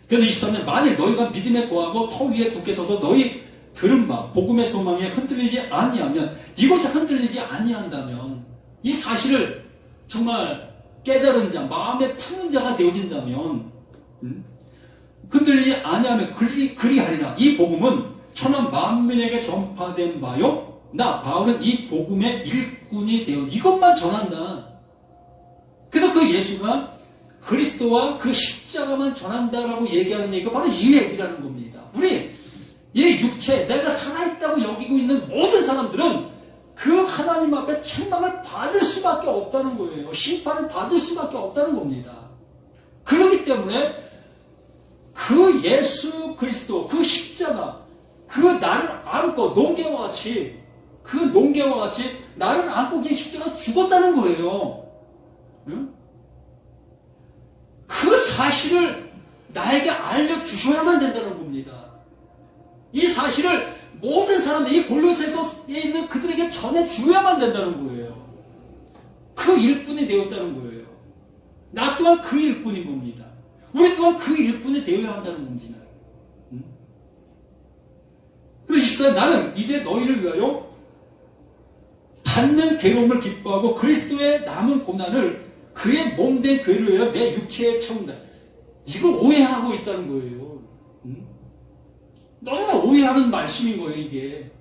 그래서 23년 만일 너희가 믿음에 거하고 터 위에 굳게 서서 너희 들은 바 복음의 소망에 흔들리지 아니하면, 이것이 흔들리지 아니한다면, 이 사실을 정말 깨달은 자, 마음에 푸는 자가 되어진다면, 흔들리지 아니하면 그리하리라. 이 복음은 천한 만민에게 전파된 바요, 나 바울은 이 복음의 일꾼이 되어 이것만 전한다. 그래서 그 예수가 그리스도와 그 십자가만 전한다라고 얘기하는 얘기가 바로 이 얘기라는 겁니다. 우리 이 육체, 내가 살아있다고 여기고 있는 모든 사람들은 그 하나님 앞에 책망을 받을 수밖에 없다는 거예요. 심판을 받을 수밖에 없다는 겁니다. 그렇기 때문에 그 예수 그리스도, 그 십자가, 그 나를 안고 농개와 같이, 그 농개와 같이 나를 안고 그 십자가 죽었다는 거예요. 응? 그 사실을 나에게 알려주셔야만 된다는 겁니다. 이 사실을 모든 사람들, 이 골로새서에 있는 그들에게 전해주어야만 된다는 거예요. 그 일꾼이 되었다는 거예요. 나 또한 그 일꾼인 겁니다. 우리 또한 그 일꾼이 되어야 한다는 겁니다. 그래서 24절, 나는 이제 너희를 위하여 받는 괴로움을 기뻐하고 그리스도의 남은 고난을 그의 몸된 교회를 위하여 내 육체에 채운다. 이걸 오해하고 있다는 거예요. 너무나 오해하는 말씀인 거예요, 이게.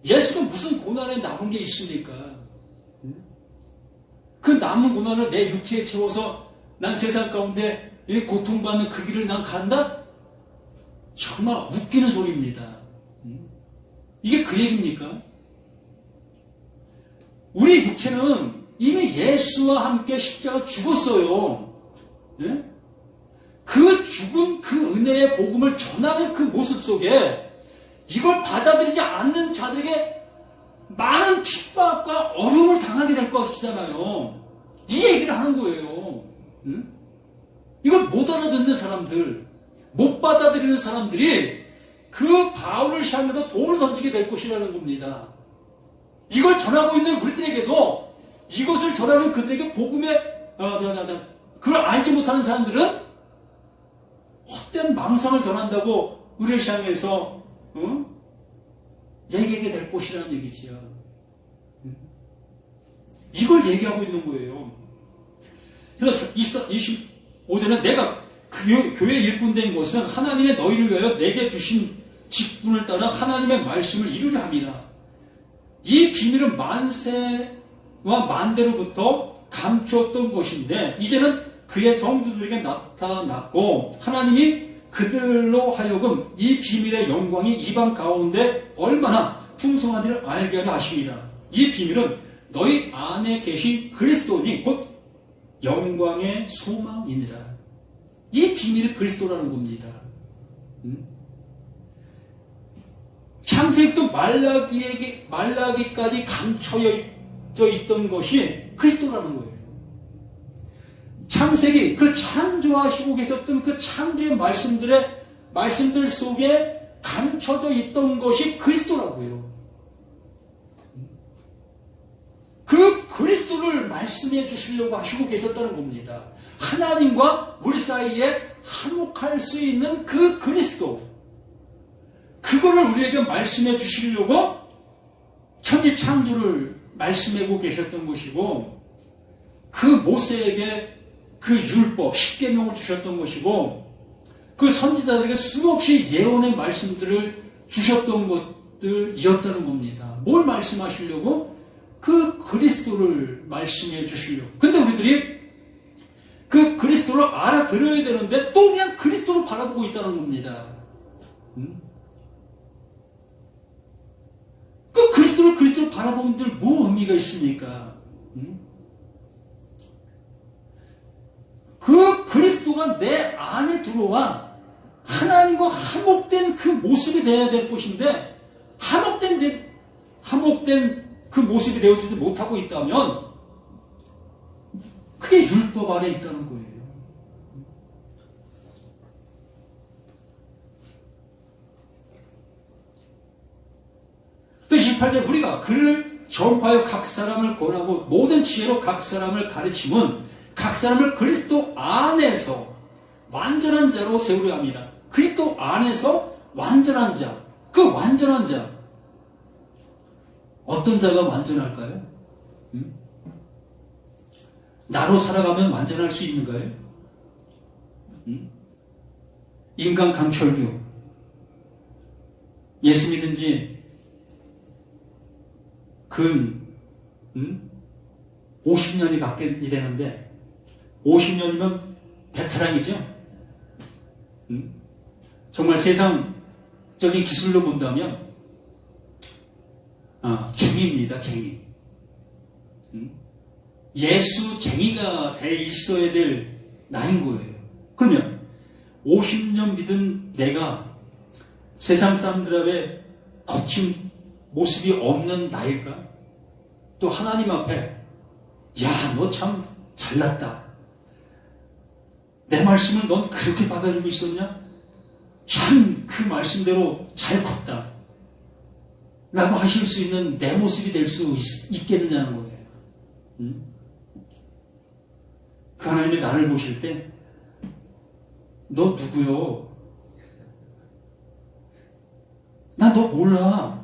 예수가 무슨 고난에 남은 게 있습니까? 그 남은 고난을 내 육체에 채워서 난 세상 가운데 고통받는 그 길을 난 간다? 정말 웃기는 소리입니다. 이게 그 얘기입니까? 우리 육체는 이미 예수와 함께 십자가 죽었어요. 예? 그 죽은 그 은혜의 복음을 전하는 그 모습 속에 이걸 받아들이지 않는 자들에게 많은 핍박과 어려움을 당하게 될 것이잖아요. 이 얘기를 하는 거예요. 응? 이걸 못 알아듣는 사람들, 못 받아들이는 사람들이 그 바울을 향해서 돌을 던지게 될 것이라는 겁니다. 이걸 전하고 있는 우리들에게도 이것을 전하는 그들에게 복음의 그걸 알지 못하는 사람들은 헛된 망상을 전한다고 우리를 향해서 얘기하게 될 것이라는 얘기지요. 이걸 얘기하고 있는 거예요. 그래서 25절은 내가 교회 일꾼된 것은 하나님의 너희를 위하여 내게 주신 직분을 따라 하나님의 말씀을 이루려 함이라. 이 비밀은 만세와 만대로부터 감추었던 것인데 이제는 그의 성도들에게 나타났고 하나님이 그들로 하여금 이 비밀의 영광이 이방 가운데 얼마나 풍성한지를 알게 하려 하심이라. 이 비밀은 너희 안에 계신 그리스도니 곧 영광의 소망이니라. 이 비밀이 그리스도라는 겁니다. 창세기부터 말라기까지 감춰져 있던 것이 그리스도라는 거예요. 창세기, 그 창조하시고 계셨던 그 창조의 말씀들 속에 감춰져 있던 것이 그리스도라고요. 그 그리스도를 말씀해 주시려고 하시고 계셨다는 겁니다. 하나님과 우리 사이에 화목할 수 있는 그 그리스도, 그거를 우리에게 말씀해 주시려고 천지 창조를 말씀하고 계셨던 것이고, 그 모세에게 그 율법, 십계명을 주셨던 것이고, 그 선지자들에게 수없이 예언의 말씀들을 주셨던 것들이었다는 겁니다. 뭘 말씀하시려고? 그 그리스도를 말씀해 주시려고. 근데 우리들이 그 그리스도를 알아들어야 되는데 또 그냥 그리스도를 바라보고 있다는 겁니다. 그 그리스도를 바라보는 데 뭐 의미가 있습니까? 그 그리스도가 내 안에 들어와 하나님과 화목된 그 모습이 되어야 될 것인데, 화목된 그 모습이 되어지지 못하고 있다면 그게 율법 아래 있다는 거예요. 또 28절, 우리가 그를 전파하여 각 사람을 권하고 모든 지혜로 각 사람을 가르치면 각 사람을 그리스도 안에서 완전한 자로 세우려 합니다. 그리스도 안에서 완전한 자, 그 완전한 자, 어떤 자가 완전할까요? 나로 살아가면 완전할 수 있는가요? 인간 강철규, 예수 믿은 지 근 50년이 가까이 되는데, 50년이면 베테랑이죠. 정말 세상적인 기술로 본다면 쟁이입니다. 쟁이. 예수쟁이가 돼 있어야 될 나인 거예요. 그러면 50년 믿은 내가 세상 사람들 앞에 거친 모습이 없는 나일까? 또 하나님 앞에 야, 너 참 잘났다, 내 말씀을 넌 그렇게 받아주고 있었냐? 참 그 말씀대로 잘 컸다 라고 하실 수 있는 내 모습이 될 수 있겠느냐는 거예요. 그 하나님이 나를 보실 때 너 누구요? 나 너 몰라.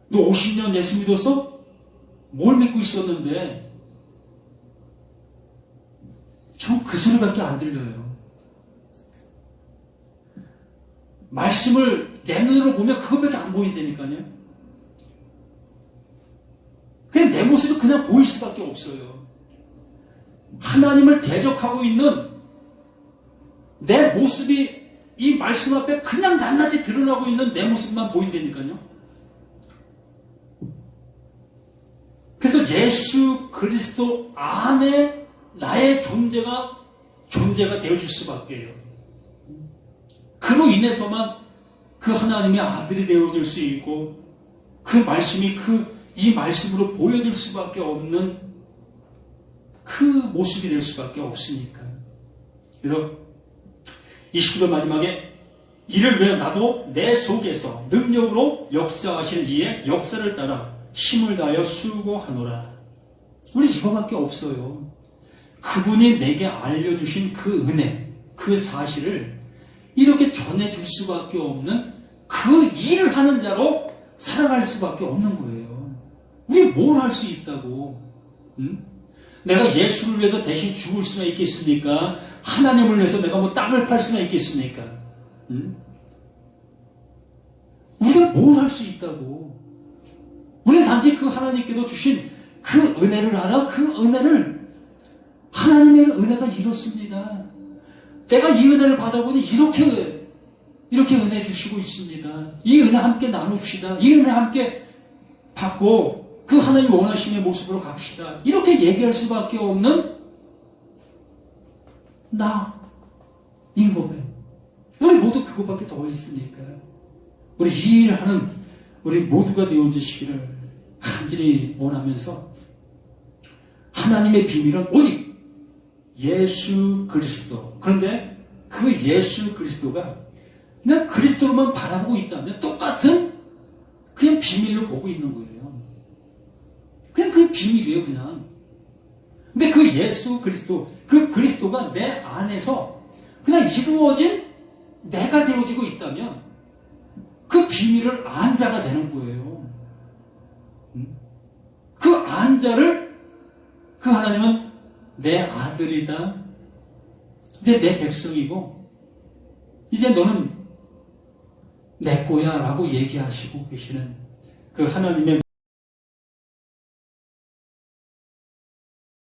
너 50년 예수 믿었어? 뭘 믿고 있었는데? 그 소리밖에 안 들려요. 말씀을 내 눈으로 보면 그것밖에 안 보인다니까요. 그냥 내 모습이 그냥 보일 수밖에 없어요. 하나님을 대적하고 있는 내 모습이 이 말씀 앞에 그냥 낱낱이 드러나고 있는 내 모습만 보인다니까요. 그래서 예수 그리스도 안에 나의 존재가 되어줄 수밖에요. 그로 인해서만 그 하나님의 아들이 되어줄 수 있고 그 말씀이 이 말씀으로 보여줄 수밖에 없는 그 모습이 될 수밖에 없으니까. 그래서 29절 마지막에 이를 위해 나도 내 속에서 능력으로 역사하시는 이의 역사를 따라 힘을 다하여 수고하노라. 우리 이거밖에 없어요. 그분이 내게 알려주신 그 은혜, 그 사실을 이렇게 전해줄 수밖에 없는 그 일을 하는 자로 살아갈 수밖에 없는 거예요. 우리 뭘 할 수 있다고? 응? 내가 예수를 위해서 대신 죽을 수나 있겠습니까? 하나님을 위해서 내가 뭐 땅을 팔 수나 있겠습니까? 응? 우리가 뭘 할 수 있다고? 우리는 단지 그 하나님께서 주신 그 은혜를 알아. 그 은혜를 하나님의 은혜가 이렇습니다. 내가 이 은혜를 받아보니 이렇게 은혜 주시고 있습니다. 이 은혜 함께 나눕시다. 이 은혜 함께 받고 그 하나님 원하심의 모습으로 갑시다. 이렇게 얘기할 수밖에 없는 나인 거예요. 우리 모두 그것밖에 더 있으니까 우리 이 일을 하는 우리 모두가 되어주시기를 간절히 원하면서 하나님의 비밀은 오직 예수 그리스도. 그런데 그 예수 그리스도가 그냥 그리스도로만 바라보고 있다면 똑같은 그냥 비밀로 보고 있는 거예요. 그냥 그 비밀이에요, 그냥. 근데 그 예수 그리스도, 그 그리스도가 내 안에서 그냥 이루어진 내가 되어지고 있다면 그 비밀을 안 자가 되는 거예요. 그 안 자를 그 하나님은 내 아들이다. 이제 내 백성이고 이제 너는 내 거야 라고 얘기하시고 계시는 그 하나님의